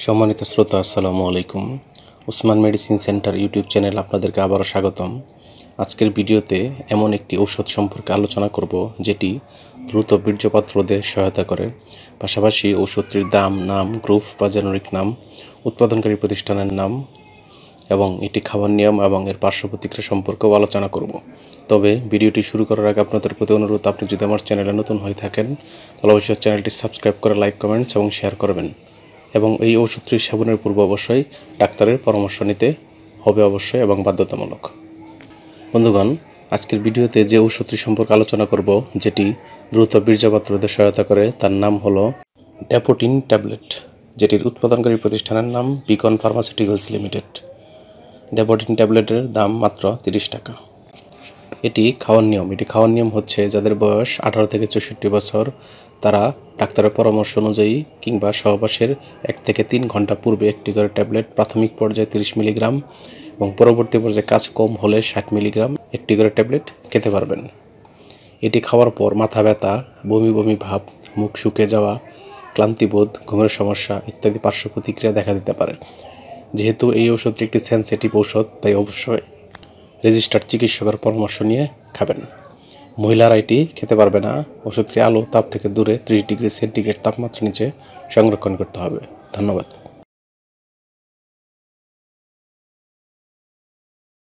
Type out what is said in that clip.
সম্মানিত শ্রোতা, আসসালামু আলাইকুম। Usman medicine centre YouTube channel আপনাদেরকে আবারও স্বাগতম। আজকের ভিডিওতে এমন একটি ঔষধ সম্পর্কে আলোচনা করব যেটি দ্রুত বীর্যপাত রোধে সহায়তা করে। পাশাপাশি ঔষধটির দাম, নাম, গ্রুপ বা জেনেরিক নাম, উৎপাদনকারী প্রতিষ্ঠানের নাম এবং এটি খাওয়ার নিয়ম এবং এর পার্শ্ব প্রতিক্রিয়া সম্পর্কেও আলোচনা করব। তবে ভিডিওটি শুরু করার আগে আপনাদের প্রতি অনুরোধ, আপনি যদি আমার চ্যানেলে নতুন হয়ে থাকেন তাহলে অবশ্যই চ্যানেলটি সাবস্ক্রাইব করে লাইক, কমেন্টস এবং শেয়ার করবেন। এবং এই ওষুধটি সেবনের পূর্বে অবশ্যই ডাক্তারের পরামর্শ নিতে হবে অবশ্যই এবং বাধ্যতামূলক। বন্ধুগণ, আজকের ভিডিওতে যে ওষুধটি সম্পর্কে আলোচনা করব যেটি দ্রুত বীর্যপাত রোধে সহায়তা করে তার নাম হলো ড্যাপোটিন ট্যাবলেট, যেটির উৎপাদনকারী প্রতিষ্ঠানের নাম বিকন ফার্মাসিউটিক্যালস লিমিটেড। ড্যাপোটিন ট্যাবলেটের দাম মাত্র 30 টাকা। এটি খাওয়ার নিয়ম হচ্ছে যাদের বয়স 18 থেকে 64 বছর তারা ডাক্তারের পরামর্শ অনুযায়ী কিংবা সহবাসের 1 থেকে 3 ঘন্টা পূর্বে একটি করে ট্যাবলেট প্রাথমিক পর্যায়ে 30 মিলিগ্রাম এবং পরবর্তী পর্যায়ে কাজ কম হলে 60 মিলিগ্রাম একটি করে ট্যাবলেট খেতে পারবেন। এটি খাওয়ার পর মাথা ব্যথা, বমি বমি ভাব, মুখ শুকিয়ে যাওয়া, ক্লান্তিবোধ, ঘুমের সমস্যা ইত্যাদি পার্শ্ব প্রতিক্রিয়া দেখা দিতে পারে। যেহেতু এই ওষুধটি একটি সেনসিটিভ ঔষধ, তাই অবশ্যই রেজিস্টার্ড চিকিৎসকের পরামর্শ নিয়ে খাবেন। মহিলারা এটি খেতে পারবে না। ওষুধটি আলো তাপ থেকে দূরে 30 ডিগ্রি সেন্টিগ্রেড তাপমাত্রা নিচে সংরক্ষণ করতে হবে। ধন্যবাদ।